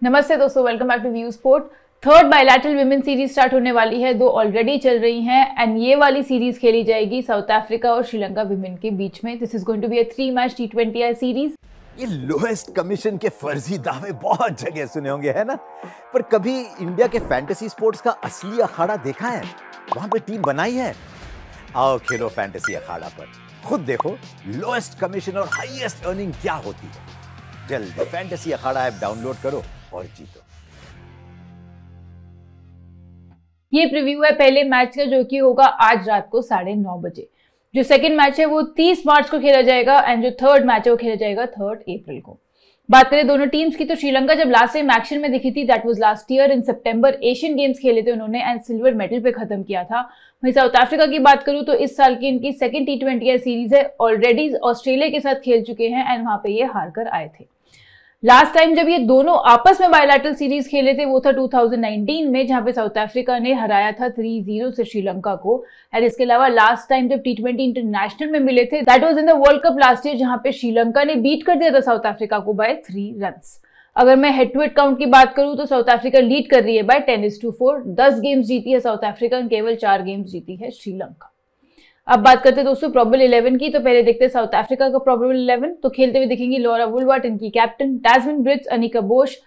नमस्ते दोस्तों, welcome back to View Sport. Third bilateral women series start होने वाली है। 2 ऑलरेडी चल रही हैं एंड ये वाली सीरीज खेली जाएगी साउथ अफ्रीका और श्रीलंका विमेन के बीच में। This is going to be a 3 match T20I series. ये लोएस्ट कमीशन के फर्जी दावे बहुत जगह सुने होंगे, है ना? पर कभी इंडिया के फैंटेसी स्पोर्ट्स का असली अखाड़ा देखा है? वहां पे टीम बनाई है। आओ खेलो फैंटेसी अखाड़ा पर, खुद देखो लोएस्ट कमीशन और हाईएस्ट अर्निंग क्या होती है। जल्दी फैंटेसी अखाड़ा ऐप डाउनलोड करो और जीतो। ये प्रीव्यू है पहले मैच का, जो कि होगा आज रात को 9:30 बजे। जो सेकंड मैच है वो 30 मार्च को खेला जाएगा एंड जो थर्ड मैच है वो खेला जाएगा 3 अप्रैल को। बात करें दोनों टीम्स की, तो श्रीलंका जब लास्ट टाइम एक्शन में दिखी थी that was last year in September. Asian games खेले थे उन्होंने एंड सिल्वर मेडल पे खत्म किया था। वहीं साउथ अफ्रीका की बात करूं तो इस साल की इनकी सेकंड T20I सीरीज है। ऑलरेडी ऑस्ट्रेलिया के साथ खेल चुके हैं एंड वहां पे ये हार कर आए थे। लास्ट टाइम जब ये दोनों आपस में बायलैटरल सीरीज खेले थे वो था 2019 में, जहां पे साउथ अफ्रीका ने हराया था 3-0 से श्रीलंका को। और इसके अलावा लास्ट टाइम जब T20 इंटरनेशनल में मिले थे that was in the world cup last year, जहां पे श्रीलंका ने बीट कर दिया था साउथ अफ्रीका को बाय 3 रन्स। अगर मैं हेड टू हेड काउंट की बात करूं तो साउथ अफ्रीका लीड कर रही है बाय 10-4। 10 गेम्स जीती है साउथ अफ्रीका, केवल 4 गेम्स जीती है श्रीलंका। अब बात करते हैं दोस्तों प्रोबेबल 11 की। तो पहले देखते हैं साउथ अफ्रीका का प्रोबेबल 11। तो खेलते हुए दिखेंगी लॉरा वुलवर्ट इनकी captain, Tazmin Brits, Anneke Bosch,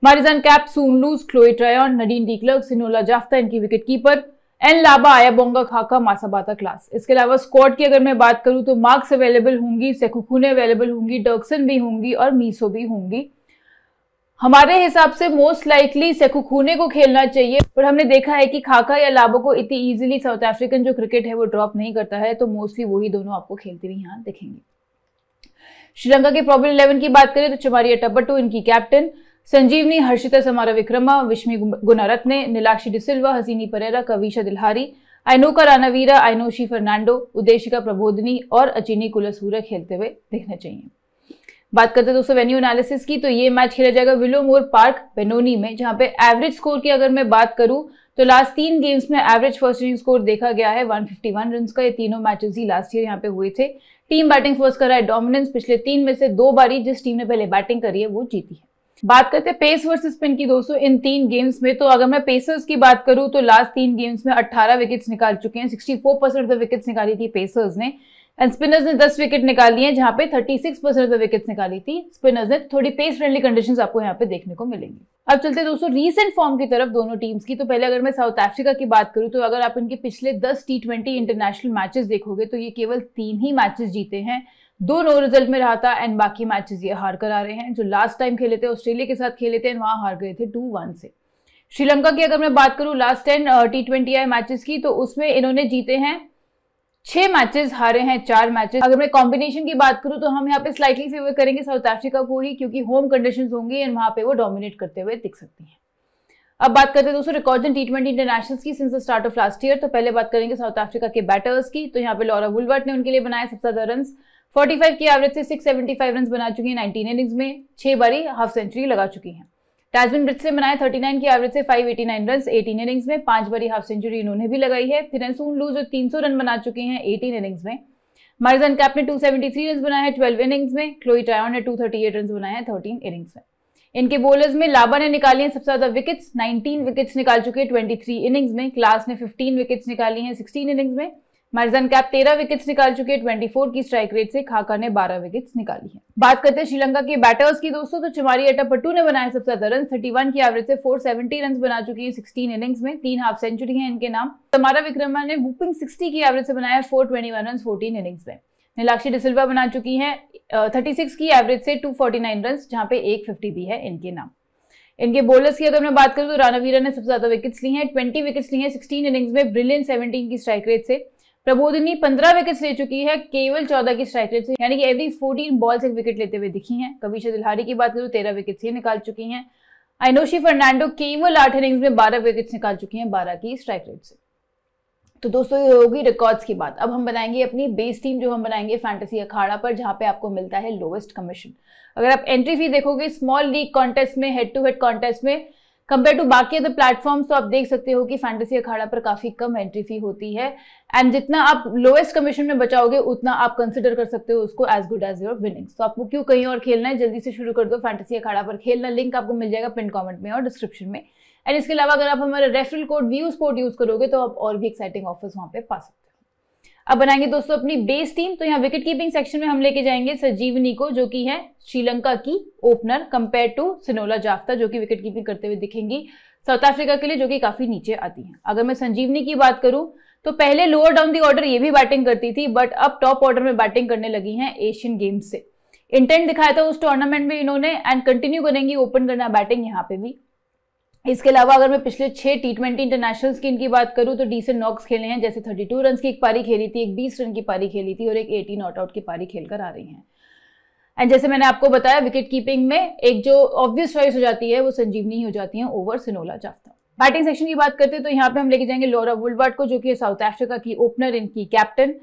Marizanne Kapp, Sune Luus, Chloe Tryon, Nadine de Klerk, Sinalo Jafta इनकी विकेट कीपर, एन लाबा, आयाबोंगा खाका, मासाबाता क्लास। इसके अलावा स्क्वाड की अगर मैं बात करूं तो मार्क्स अवेलेबल होंगी, सेकुकुने अवेलेबल होंगी, डर्कसन भी होंगी और मीसो भी होंगी। हमारे हिसाब से मोस्ट लाइकली सेकुकुने को खेलना चाहिए, पर हमने देखा है कि खाका या लाबो को इतनी इजीली साउथ अफ्रीकन जो क्रिकेट है वो ड्रॉप नहीं करता है, तो मोस्टली वही दोनों आपको खेलते हुए यहाँ दिखेंगे। श्रीलंका के प्रोबेबल 11 की बात करें तो चमारिया टब्बटू इनकी कैप्टन, संजीवनी, हर्षिता समारा विक्रमा, विश्मी गुनारत्ने, नीलाक्षी डिसिल्वा, हसीनी परेरा, कविशा दिल्हारी, आइनोका रानावीरा, आइनोशी फर्नांडो, उदेशिका प्रबोधनी और अचिनी कुलसूरा खेलते हुए दिखना चाहिए। बात करते हैं दोस्तों वेन्यू एनालिसिस की। तो ये मैच खेला जाएगा विलोमोर पार्क बेनोनी में, जहां पे एवरेज स्कोर की अगर मैं बात करूं तो लास्ट 3 गेम्स में एवरेज फर्स्ट इनिंग स्कोर देखा गया है 151 रन का। ये तीनों मैचेस ही लास्ट ईयर यहाँ पे हुए थे। टीम बैटिंग फर्स्ट कर रहा है डोमिनेंस, पिछले 3 में से 2 बारी जिस टीम ने पहले बैटिंग करी है वो जीती है। बात करते हैं पेस वर्सेस स्पिन की दोस्तों इन 3 गेम्स में। तो अगर मैं पेसर्स की बात करूं तो लास्ट 3 गेम्स में 18 विकेट्स निकाल चुके हैं। 64% ऑफ द विकेट्स निकाली थी पेसर्स ने एंड स्पिनर्स ने 10 विकेट निकाली है, जहां पे 36% ऑफ द विकेट्स निकाली थी स्पिनर्स ने। थोड़ी पेस फ्रेंडली कंडीशंस आपको यहाँ पे देखने को मिलेंगी। अब चलते हैं दोस्तों रीसेंट फॉर्म की तरफ दोनों टीम्स की। तो पहले अगर मैं साउथ अफ्रीका की बात करूं तो अगर आप इनके पिछले 10 T20 इंटरनेशनल मैचेस देखोगे तो ये केवल 3 ही मैचेस जीते हैं। 2 नो रिजल्ट में रहा था एंड बाकी मैचेस ये हार कर आ रहे हैं। जो लास्ट टाइम खेले थे ऑस्ट्रेलिया के साथ खेले थे, वहां हार गए थे 2-1 से। श्रीलंका की अगर मैं बात करूं लास्ट 10 T20I मैचेस की, तो उसमें इन्होंने जीते हैं 6 मैचेस, हारे हैं 4 मैचेस। अगर मैं कॉम्बिनेशन की बात करूं तो हम यहाँ पे स्लाइटली फेवर करेंगे साउथ अफ्रीका को ही, क्योंकि होम कंडीशंस होंगी एंड वहां पे वो डोमिनेट करते हुए दिख सकती हैं। अब बात करते हैं दोस्तों रिकॉर्ड्स इन T20 इंटरनेशनल्स की since the start of last year. तो पहले बात करेंगे साउथ अफ्रीका के बैटर्स की। तो यहाँ पे लॉरा वुलवर्ट ने उनके लिए बनाया सबसे ज्यादा रन, 45 की एवरेज से 675 रन बना चुकी है 19 इनिंग्स में, 6 बारी हाफ सेंचुरी लगा चुकी है। टैस्मिन ब्रिट्स ने बनाया 39 की एवरेज से 589 रन 18 इनिंग्स में, 5 बारी हाफ सेंचुरी इन्होंने भी लगाई है। फिर सून लूज जो 300 रन बना चुके हैं 18 इनिंग्स में। मारिजान कैप ने 273 रन बनाए हैं 12 इनिंग्स में। क्लोई ट्रायन ने 238 रन बनाए हैं 13 इनिंग्स में। इनके बॉलर्स में लाबा ने निकाली हैं सबसे ज्यादा विकेट्स, 19 विकेट्स निकाल चुके हैं 23 इनिंग्स में। क्लास ने 15 विकेट्स निकाली हैं 16 इनिंग्स में। मारिजान कैप 13 विकेट्स निकाल चुके हैं 24 की स्ट्राइक रेट से। खाका ने 12 विकेट्स निकाली है। बात करते हैं श्रीलंका के बैटर्स की दोस्तों। तो चमारिया टब्बटू ने बनाया सबसे ज्यादा रन, 31 की एवरेज से 470 रन बना चुकी है 16 इनिंग्स में, 3 हाफ सेंचुरी है इनके नाम। समारा विक्रमा ने वूपिंग 60 की एवरेज से बनाया 421 रन 14 इनिंग्स में। नीलाक्षी डिसिल्वा बना चुकी है 36 की एवरेज से 249 रन, जहां पे 150 भी है इनके नाम। इनके बॉलर्स की अगर मैं बात करूं तो रानावीरा ने सबसे ज्यादा विकेट्स ली हैं, 20 विकेट्स ली हैं 16 इनिंग्स में, ब्रिलियंट 17 की स्ट्राइक रेट से। प्रबोधिनी 15 विकेट्स ले चुकी है, केवल 14 की स्ट्राइक रेट से, यानी कि एवरी 14 बॉल्स एक विकेट लेते हुए दिखी हैं। कविशा दिल्हारी की बात करूं 13 विकेट्स ये निकाल चुकी हैं। आइनोशी फर्नांडो केवल 8 इनिंग्स में 12 विकेट्स निकाल चुकी हैं 12 की स्ट्राइक रेट से। तो दोस्तों ये होगी रिकॉर्ड्स की बात। अब हम बनाएंगे अपनी बेस टीम, जो हम बनाएंगे फैंटेसी अखाड़ा पर, जहां पे आपको मिलता है लोवेस्ट कमीशन। अगर आप एंट्री फी देखोगे स्मॉल लीग कॉन्टेस्ट में, हेड टू हेड कॉन्टेस्ट में कंपेयर टू बाकी अदर प्लेटफॉर्म्स तो आप देख सकते हो कि फैंटेसी अखाड़ा पर काफी कम एंट्री फी होती है एंड जितना आप लोएस्ट कमीशन में बचाओगे उतना आप कंसिडर कर सकते हो उसको as good as your winnings. तो आपको क्यों कहीं और खेलना है, जल्दी से शुरू कर दो फैंटेसी अखाड़ा पर खेलना। लिंक आपको मिल जाएगा पिन कमेंट में और डिस्क्रिप्शन में। एंड इसके अलावा अगर आप हमारा referral code view sport use करोगे तो आप और भी एक्साइटिंग ऑफर्स वहां पे पा सकते हो। अब बनाएंगे दोस्तों अपनी बेस टीम। तो यहाँ विकेट कीपिंग सेक्शन में हम लेके जाएंगे संजीवनी को, जो कि है श्रीलंका की ओपनर, कंपेयर टू सिनोला जाफ्ता जो कि विकेट कीपिंग करते हुए दिखेंगी साउथ अफ्रीका के लिए, जो कि काफी नीचे आती हैं। अगर मैं संजीवनी की बात करूं तो पहले लोअर डाउन दी ऑर्डर ये भी बैटिंग करती थी, बट अब टॉप ऑर्डर में बैटिंग करने लगी हैं एशियन गेम्स से। इंटेंट दिखाया था उस टूर्नामेंट में इन्होंने एंड कंटिन्यू करेंगी ओपन करना बैटिंग यहाँ पे भी। इसके अलावा अगर मैं पिछले 6 T20 इंटरनेशनल्स की इनकी बात करूं तो डिसेंट नॉक्स खेले हैं, जैसे 32 रन की एक पारी खेली थी, एक 20 रन की पारी खेली थी और एक 80 नॉट आउट की पारी खेलकर आ रही हैं। एंड जैसे मैंने आपको बताया विकेट कीपिंग में एक जो ऑब्वियस चॉइस हो जाती है वो संजीवनी ही हो जाती है ओवर सिनोला जाफ्ता। बैटिंग सेक्शन की बात करते हैं तो यहाँ पे हम लेके जाएंगे लॉरा वुलवार्ड को, जो कि साउथ अफ्रीका की ओपनर, इनकी कैप्टन।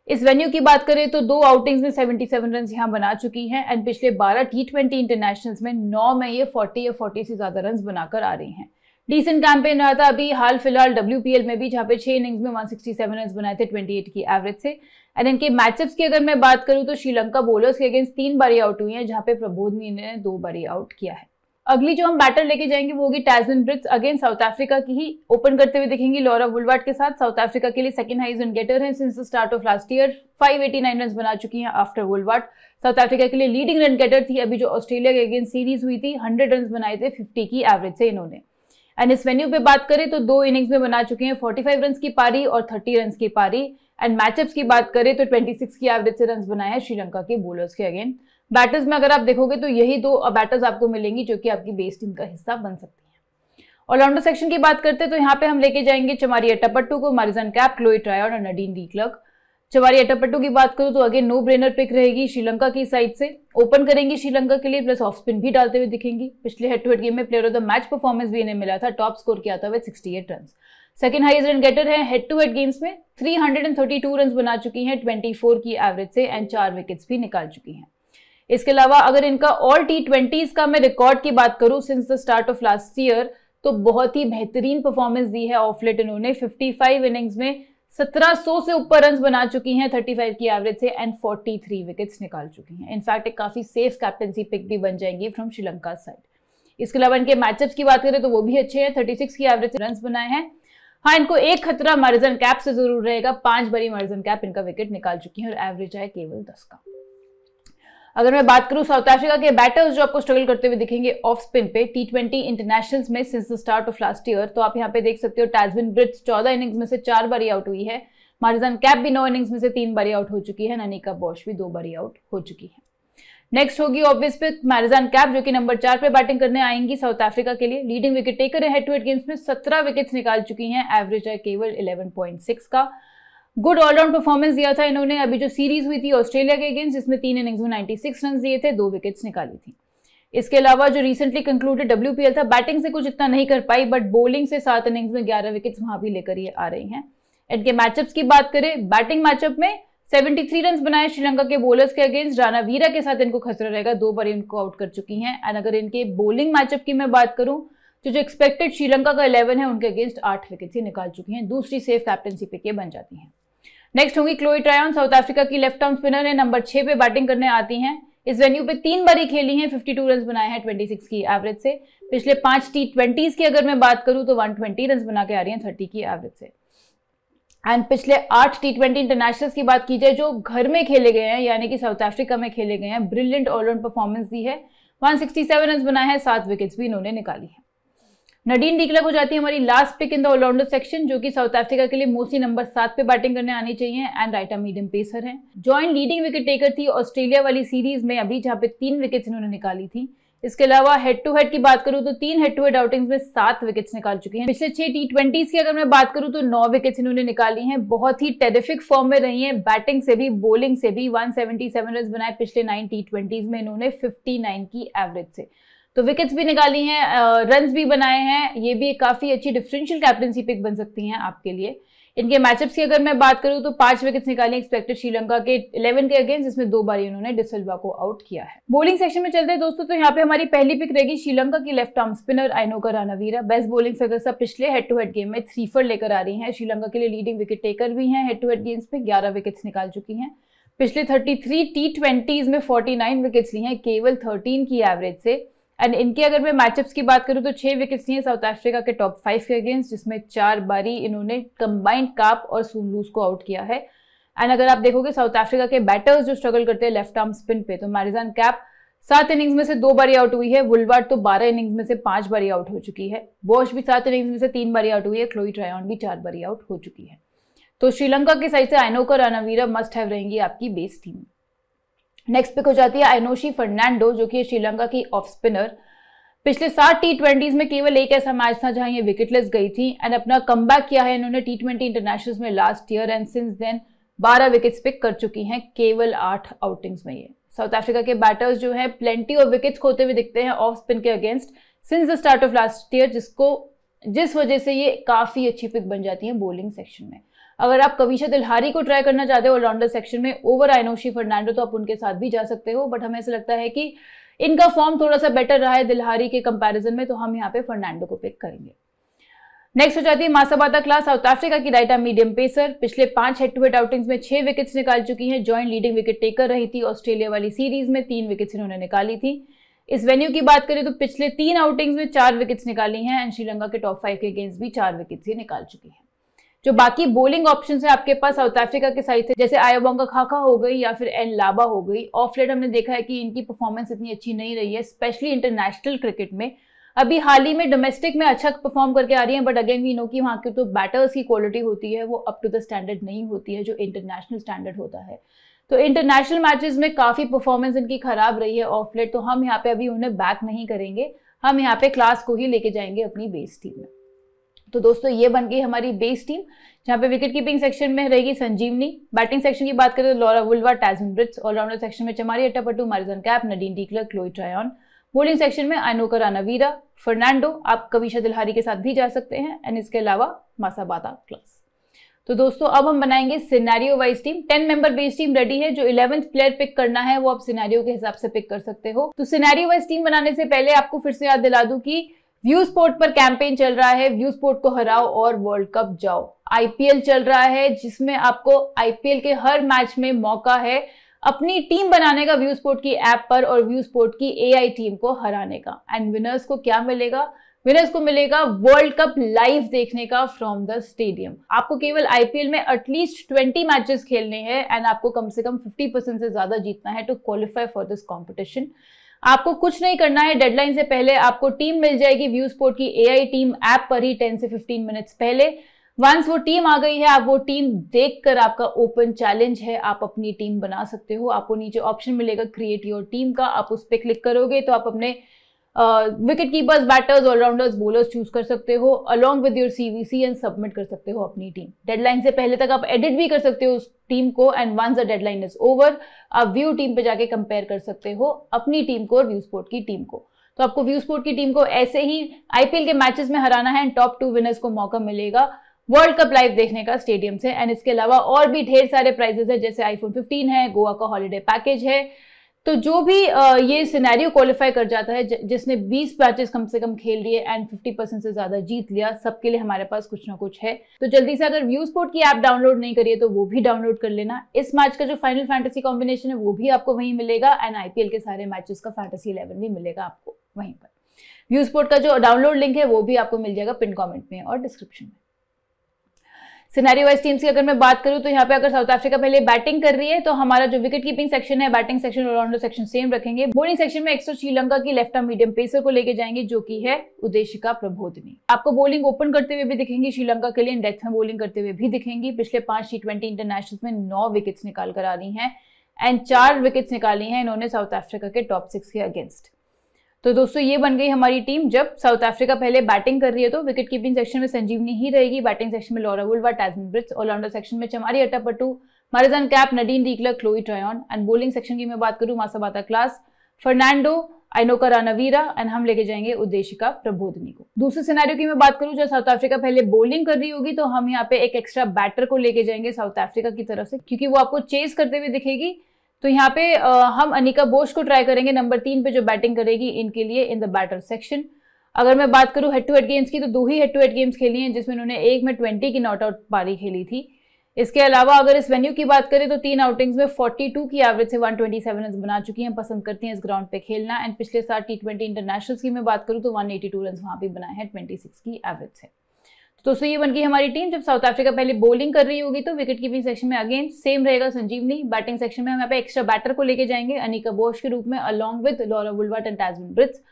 इस वेन्यू की बात करें तो 2 आउटिंग्स में 77 रन यहाँ बना चुकी हैं एंड पिछले 12 T20 इंटरनेशनल्स में 9 में ये 40 या 40 से ज्यादा रन बनाकर आ रही हैं। डिसेंट कैंपेन रहा था अभी हाल फिलहाल WPL में भी, जहाँ पे 6 इनिंग्स में 167 रन बनाए थे 28 की एवरेज से। एंड इनके मैचअप्स की अगर मैं बात करूं तो श्रीलंका बोलर्स के अगेंस्ट 3 बारी आउट हुई हैं, जहाँ पे प्रबोधनी ने 2 बारी आउट किया है। अगली जो हम बैटर लेके जाएंगे वो होगी टैस्मिन ब्रिग्स, अगेंस्ट साउथ अफ्रीका की ही ओपन करते हुए दिखेंगी लॉरा वुलवार्ड के साथ। साउथ अफ्रीका के लिए सेकंड हाईएस्ट रन गेटर है since the start of last year, 589 run बना चुकी हैं आफ्टर वुलवार्ड। साउथ अफ्रीका के लिए लीडिंग रन गेटर थी अभी जो ऑस्ट्रेलिया के अगेंस्ट सीरीज हुई थी, 100 रन बनाए थे 50 की एवरेज से इन्होंने। एंड इस वेन्यू पे बात करें तो 2 इनिंग्स में बना चुके हैं 45 रन की पारी और 30 रन की पारी। एंड मैचअप्स की बात करें तो 26 की एवरेज से रन बनाए हैं श्रीलंका के बॉलर्स के अगेंस्ट। बैटर्स में अगर आप देखोगे तो यही 2 बैटर्स आपको मिलेंगी जो कि आपकी बेस टीम का हिस्सा बन सकती हैं। ऑलराउंडर सेक्शन की बात करते हैं तो यहाँ पे हम लेके जाएंगे चमारी अट्टापट्टू को, मारिजन कैप, क्लोई ट्रायॉन और नडीन डी क्लर्क। चमारी अट्टापट्टू की बात करूं तो अगेन नो ब्रेनर पिक रहेगी श्रीलंका की साइड से। ओपन करेंगी श्रीलंका के लिए, प्लस ऑफ स्पिन भी डालते हुए दिखेंगी। पिछले हेड टू हेड गेम में player of the match performance भी इन्हें मिला था, टॉप स्कोर किया था with 68 run. Second highest run getter है हेड टू हेड गेम्स में, 332 रन बना चुकी हैं 24 की एवरेज से एंड 4 विकेट्स भी निकाल चुकी हैं। इसके अलावा अगर इनका ऑल T20s का मैं रिकॉर्ड की बात करूं since the start of last year तो बहुत ही बेहतरीन परफॉर्मेंस दी है ऑफ लेट इन्होंने। 55 इनिंग्स में 1700 से ऊपर रन बना चुकी हैं 35 की एवरेज से एंड 43 विकेट्स निकाल चुकी हैं। इनफैक्ट एक काफी सेफ कैप्टनसी पिक भी बन जाएंगी फ्रॉम श्रीलंका साइड। इसके अलावा इनके मैचअप्स की बात करें तो वो भी अच्छे हैं, 36 की एवरेज से रन बनाए हैं। हाँ, इनको एक खतरा मारिजन कैप से जरूर रहेगा, 5 बारी मारिजन कैप इनका विकेट निकाल चुकी है और एवरेज है केवल 10 का। अगर मैं बात करूं साउथ अफ्रीका के बैटर्स जो आपको स्ट्रगल करते हुए दिखेंगे ऑफ स्पिन पे T20 इंटरनेशनल्स में since the start of last year, तो आप यहाँ पे देख सकते हो टैस्मिन ब्रिग्स 14 इनिंग्स में से 4 बारी आउट हुई है। मारिजन कैप भी 9 इनिंग्स में से 3 बारी आउट हो चुकी है। ननिका बॉश भी 2 बारी आउट हो चुकी है। नेक्स्ट होगी ऑब्वियस पिक मारिजन कैप, जो कि नंबर 4 पे बैटिंग करने आएंगी साउथ अफ्रीका के लिए। लीडिंग विकेट टेकर है हेड टू हेड गेम्स में, 17 विकेट्स निकाल चुकी हैं, एवरेज है केवल 11.6 का। गुड ऑलराउंड परफॉर्मेंस दिया था इन्होंने अभी जो सीरीज हुई थी ऑस्ट्रेलिया के अगेंस्ट, जिसमें 3 इनिंग्स में 96 रन दिए थे, 2 विकेट्स निकाली थी। इसके अलावा जो रिसेंटली कंक्लूडेड WPL था, बैटिंग से कुछ इतना नहीं कर पाई, बट बॉलिंग से 7 इनिंग्स में 11 विकेट्स वहां भी लेकर ये आ रही हैं। इनके मैचअप्स की बात करें, बैटिंग मैचअप में 73 रन बनाए श्रीलंका के बॉलर्स के अगेंस्ट। राणा वीरा के साथ इनको खतरा रहेगा, 2 बार इनको आउट कर चुकी हैं। एंड अगर इनके बॉलिंग मैचअप की मैं बात करूं तो जो एक्सपेक्टेड श्रीलंका का 11 है उनके अगेंस्ट 8 विकेट्स ही निकाल चुकी हैं। दूसरी सेफ कैप्टनसी पिक बन जाती हैं। नेक्स्ट होंगी क्लोई ट्रायॉन, साउथ अफ्रीका की लेफ्ट आर्म स्पिनर है, नंबर 6 पे बैटिंग करने आती हैं। इस वेन्यू पे 3 बारी खेली हैं, 52 रन बनाए हैं 26 की एवरेज से। पिछले 5 T20s की अगर मैं बात करूं तो 120 रन बना के आ रही हैं 30 की एवरेज से। एंड पिछले 8 T20 इंटरनेशनल्स की बात की जाए जो घर में खेले गए हैं, यानी कि साउथ अफ्रीका में खेले गए हैं, ब्रिलियंट ऑलराउंड परफॉर्मेंस दी है, 167 रन बनाए हैं, 7 विकेट्स भी इन्होंने निकाली है। नडीन डी क्लर्क हो जाती है हमारी last pick in the allrounder section, जो कि साउथ अफ्रीका के लिए मोस्टली नंबर 7 पे बैटिंग करने आनी चाहिए and right arm medium pacer है। जॉइंट लीडिंग विकेट टेकर थी ऑस्ट्रेलिया वाली सीरीज में अभी, जहां पे 3 विकेट्स इन्होंने निकाली थी। इसके अलावा हेड टू हेड की बात करूं तो 3 हेड टू हेड आउटिंग्स में 7 विकेट्स निकाल चुकी हैं। पिछले 6 T20s की अगर मैं बात करूं तो 9 विकेट्स इन्होंने निकाली हैं। बहुत ही टेरिफिक फॉर्म में रही हैं, बैटिंग से भी बॉलिंग से भी। 177 रन बनाए पिछले 9 T20s में इन्होंने 59 की एवरेज से, तो विकेट्स भी निकाली हैं, रन्स भी बनाए हैं। ये भी काफी अच्छी डिफरेंशियल कैप्टनसी पिक बन सकती हैं आपके लिए। इनके मैचअप्स की अगर मैं बात करूं तो 5 विकेट्स निकाली एक्सपेक्टेड श्रीलंका के 11 के अगेंस्ट, जिसमें 2 बार उन्होंने डिसिल्वा को आउट किया है। बॉलिंग सेक्शन में चलते हैं दोस्तों, तो यहाँ पे हमारी पहली पिक रहेगी श्रीलंका की left arm spinner Inoka Ranaweera. Best bowling figure सब पिछले हेड टू हेड गेम में 3 for लेकर आ रही है। श्रीलंका के लिए लीडिंग विकेट टेकर भी है, हेड टू हेड गेम्स में 11 विकेट्स निकाल चुकी हैं। पिछले 33 T20s में 49 विकेट्स ली हैं, केवल 13 की एवरेज से। एंड इनके अगर मैं मैचअप्स की बात करूं तो 6 विकेट्स लिए साउथ अफ्रीका के टॉप 5 के अगेंस्ट, जिसमें 4 बारी इन्होंने कंबाइंड काप और सूनलूस को आउट किया है। एंड अगर आप देखोगे साउथ अफ्रीका के बैटर्स जो स्ट्रगल करते हैं लेफ्ट आर्म स्पिन पे, तो मैरिजन कैप 7 इनिंग्स में से 2 बारी आउट हुई है, वुलवार्ड तो 12 इनिंग्स में से 5 बारी आउट हो चुकी है, बॉश भी 7 इनिंग्स में से 3 बारी आउट हुई है, क्लोई ट्रायन भी 4 बारी आउट हो चुकी है। तो श्रीलंका की साइड से आइनोका रानावीरा मस्ट हैव रहेंगी आपकी बेस टीम। नेक्स्ट पिक हो जाती है आइनोशी फर्नांडो, जो कि श्रीलंका की ऑफ स्पिनर। पिछले 7 T20s में केवल एक ऐसा मैच था जहां ये विकेटलेस गई थी एंड अपना कमबैक किया है इन्होंने T20 इंटरनेशनल्स में last year and since then 12 wickets pick कर चुकी हैं केवल 8 आउटिंग्स में। ये साउथ अफ्रीका के बैटर्स जो हैं प्लेंटी ऑफ विकेट्स खोते हुए दिखते हैं ऑफ स्पिन के against since the start of last year, जिस वजह से ये काफी अच्छी पिक बन जाती है बॉलिंग सेक्शन में। अगर आप कविशा दिलहारी को ट्राई करना चाहते हो ऑलराउंडर सेक्शन में ओवर आइनोशी फर्नांडो, तो आप उनके साथ भी जा सकते हो, बट हमें ऐसा लगता है कि इनका फॉर्म थोड़ा सा बेटर रहा है दिलहारी के कंपैरिजन में, तो हम यहाँ पे फर्नांडो को पिक करेंगे। नेक्स्ट हो जाती है मासाबाता क्लास, साउथ अफ्रीका की राइट आर्म मीडियम पेसर। पिछले 5 हेड टू हेड आउटिंग्स में 6 विकेट्स निकाल चुकी हैं, जॉइंट लीडिंग विकेट टेकर रही थी ऑस्ट्रेलिया वाली सीरीज में, 3 विकेट्स इन्होंने निकाली थी। इस वेन्यू की बात करें तो पिछले 3 आउटिंग्स में 4 विकेट्स निकाली हैं एंड श्रीलंका के टॉप 5 के अगेंस्ट भी 4 विकेट्स ही निकाल चुकी हैं। जो बाकी बॉलिंग ऑप्शंस है आपके पास साउथ अफ्रीका के साइड से, जैसे आयोबोंगा खाका हो गई या फिर एन लाबा हो गई, ऑफ लेट हमने देखा है कि इनकी परफॉर्मेंस इतनी अच्छी नहीं रही है, स्पेशली इंटरनेशनल क्रिकेट में। अभी हाल ही में डोमेस्टिक में अच्छा परफॉर्म करके आ रही है, बट अगेन वी नो कि वहाँ की तो बैटर्स की क्वालिटी होती है वो अप टू द स्टैंडर्ड नहीं होती है जो इंटरनेशनल स्टैंडर्ड होता है। तो इंटरनेशनल मैचेस में काफी परफॉर्मेंस इनकी खराब रही है ऑफ लेट, तो हम यहाँ पे अभी उन्हें बैक नहीं करेंगे, हम यहाँ पे क्लास को ही लेके जाएंगे अपनी बेस टीम में। तो दोस्तों ये बन गई हमारी बेस टीम, जहाँ पे विकेट कीपिंग सेक्शन में रहेगी संजीवनी। बैटिंग सेक्शन की बात करें तो Laura Wolvaardt, Tazmin Brits. All-rounder section में Chamari Athapaththu, Marizanne Kapp, Nadine de Klerk, Chloe Tryon. Bowling section में आइनोका रानावीरा, फर्नांडो, आप कविशा दिलहारी के साथ भी जा सकते हैं एंड इसके अलावा मासाबाता क्लास। तो दोस्तों अब हम बनाएंगे scenario wise team. 10 member base team ready है, जो 11th प्लेयर पिक करना है वो आप सिनेरियो के हिसाब से पिक कर सकते हो। तो सिनेरियो वाइज टीम बनाने से पहले आपको फिर से याद दिला दूं कि व्यू स्पोर्ट पर कैंपेन चल रहा है, व्यू स्पोर्ट को हराओ और वर्ल्ड कप जाओ। आईपीएल चल रहा है जिसमें आपको आईपीएल के हर मैच में मौका है अपनी टीम बनाने का व्यू स्पोर्ट की ऐप पर और व्यू स्पोर्ट की एआई टीम को हराने का। एंड विनर्स को क्या मिलेगा? विनर्स को मिलेगा वर्ल्ड कप लाइव देखने का फ्रॉम द स्टेडियम। आपको केवल आईपीएल में एटलीस्ट 20 मैचेस खेलने हैं एंड आपको कम से कम 50% से ज्यादा जीतना है to qualify for this competition. आपको कुछ नहीं करना है, डेडलाइन से पहले आपको टीम मिल जाएगी व्यू स्पोर्ट की एआई टीम ऐप पर ही 10 से 15 मिनट्स पहले। वंस वो टीम आ गई है, आप वो टीम देखकर, आपका ओपन चैलेंज है, आप अपनी टीम बना सकते हो। आपको नीचे ऑप्शन मिलेगा क्रिएट योर टीम का, आप उस पर क्लिक करोगे तो आप अपने wicket keepers, batters, allrounders, bowlers choose कर सकते हो along with your CVC and submit कर सकते हो अपनी टीम। डेडलाइन से पहले तक आप एडिट भी कर सकते हो उस टीम को and once the deadline is over आप व्यू टीम पे जाके कंपेयर कर सकते हो अपनी टीम को और व्यू स्पोर्ट की टीम को। तो आपको व्यू स्पोर्ट की टीम को ऐसे ही आईपीएल के मैचेस में हराना है एंड टॉप 2 विनर्स को मौका मिलेगा वर्ल्ड कप लाइव देखने का स्टेडियम से। एंड इसके अलावा और भी ढेर सारे प्राइजेस है, जैसे आईफोन 15 है, गोवा का हॉलीडे पैकेज है। तो जो भी ये सिनेरियो क्वालिफाई कर जाता है, जिसने 20 मैचेस कम से कम खेल लिए एंड 50% से ज्यादा जीत लिया, सबके लिए हमारे पास कुछ ना कुछ है। तो जल्दी से अगर व्यू स्पोर्ट की ऐप डाउनलोड नहीं करिए तो वो भी डाउनलोड कर लेना। इस मैच का जो फाइनल फैंटेसी कॉम्बिनेशन है वो भी आपको वहीं मिलेगा एंड आईपीएल के सारे मैचेस का फैंटेसी 11 भी मिलेगा आपको वहीं पर। व्यू स्पोर्ट का जो डाउनलोड लिंक है वो भी आपको मिल जाएगा पिन कमेंट में और डिस्क्रिप्शन में। सिनेरियो वाइज टीम्स की अगर मैं बात करूं तो यहाँ पे अगर साउथ अफ्रीका पहले बैटिंग कर रही है तो हमारा जो विकेट कीपिंग सेक्शन है, बैटिंग सेक्शन और ऑलराउंडर सेक्शन सेम रखेंगे। बॉलिंग सेक्शन में एक्स्ट्रा श्रीलंका की लेफ्ट आर्म मीडियम पेसर को लेके जाएंगे जो कि है उदेशिका प्रबोधिनी। आपको बॉलिंग ओपन करते हुए भी दिखेंगी श्रीलंका के लिए, डेथ में बॉलिंग करते हुए भी दिखेंगी। पिछले 5 T20 इंटरनेशनल में 9 विकेट्स निकाल कर आ रही हैं एंड 4 विकेट्स निकाली हैं इन्होंने साउथ अफ्रीका के टॉप 6 के अगेंस्ट। तो दोस्तों ये बन गई हमारी टीम। जब साउथ अफ्रीका पहले बैटिंग कर रही है तो विकेट कीपिंग सेक्शन में संजीवनी ही रहेगी, बैटिंग सेक्शन में Laura Wolvaardt, Tazmin Brits, all-rounder section में Chamari Athapaththu, Marizanne Kapp, Nadine de Klerk, Chloe Tryon and bowling section की मैं बात करूं मासाबाता क्लास, फर्नांडो, आइनो का रानावीरा एंड हम लेके जाएंगे उद्देशिका प्रबोधिनी को। दूसरे सिनेरियो की मैं बात करूं, जब साउथ अफ्रीका पहले बॉलिंग कर रही होगी तो हम यहाँ पे एक एक्स्ट्रा बैटर को लेके जाएंगे साउथ अफ्रीका की तरफ से, क्योंकि वो आपको चेस करते हुए दिखेगी। तो यहाँ पे हम अनिका बोस को ट्राई करेंगे नंबर 3 पे जो बैटिंग करेगी इनके लिए इन द बैटर सेक्शन। अगर मैं बात करूं हेड टू हेड गेम्स की, तो 2 ही हेड टू हेड गेम्स खेली हैं जिसमें उन्होंने एक में 20 की नॉट आउट पारी खेली थी। इसके अलावा अगर इस वेन्यू की बात करें तो 3 आउटिंग्स में 42 की एवरेज से 127 रन बना चुकी हैं। पसंद करती हैं इस ग्राउंड पे खेलना। एंड पिछले साल T20 इंटरनेशनल्स की मैं बात करूं तो 182 रन वहां भी बनाए हैं 26 की एवरेज से। तो दोस्तों ये बन गई हमारी टीम। जब साउथ अफ्रीका पहले बॉलिंग कर रही होगी तो विकेट कीपिंग सेक्शन में अगेन सेम रहेगा संजीवनी। बैटिंग सेक्शन में हम यहाँ पे एक्स्ट्रा बैटर को लेके जाएंगे अनिका बोस के रूप में along with Laura Wolvaardt and Tazmin Brits.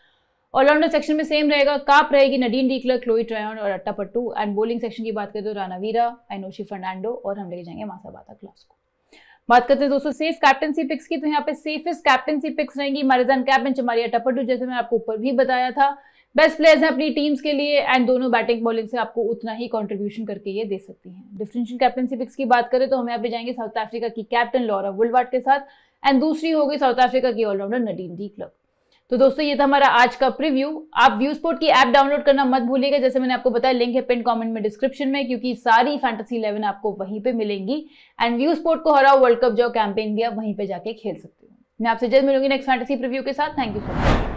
All-rounder section में सेम रहेगा, काप रहेगी Nadine de Klerk, Chloe Tryon और अट्टापट्टू। एंड बॉलिंग सेक्शन की बात करें तो रानावीरा, आइनोशी फर्नांडो और हम लेके जाएंगे मासाबाता क्लॉस को। बात करते हैं दोस्तों सेफ कैप्टनसी पिक्स की, तो यहाँ पे सेफेस्ट कैप्टनसी पिक्स रहेंगी मारिजान कैप एंड चमारी अट्टापट्टू, जैसे मैंने आपको ऊपर भी बताया था। बेस्ट प्लेयर्स हैं अपनी टीम्स के लिए एंड दोनों बैटिंग बॉलिंग से आपको उतना ही कंट्रीब्यूशन करके ये दे सकती हैं। डिफरेंशियल कैप्टनसी पिक्स की बात करें तो हम यहाँ पे जाएंगे साउथ अफ्रीका की कैप्टन लॉरा वुलवर्ट के साथ एंड दूसरी होगी साउथ अफ्रीका की ऑलराउंडर नडीन डी क्लर्क। तो दोस्तों ये था हमारा आज का प्रीव्यू। आप व्यू स्पोर्ट की ऐप डाउनलोड करना मत भूलिएगा, जैसे मैंने आपको बताया लिंक है पिन कमेंट में डिस्क्रिप्शन में, क्योंकि सारी फैंटेसी 11 आपको वहीं पे मिलेंगी। एंड व्यू स्पोर्ट को हराओ वर्ल्ड कप जो कैंपेन भी आप वहीं पे जाके खेल सकते हो। मैं आपसे जल्द मिलूंगी नेक्स्ट फैंटेसी प्रीव्यू के साथ। Thank you so much.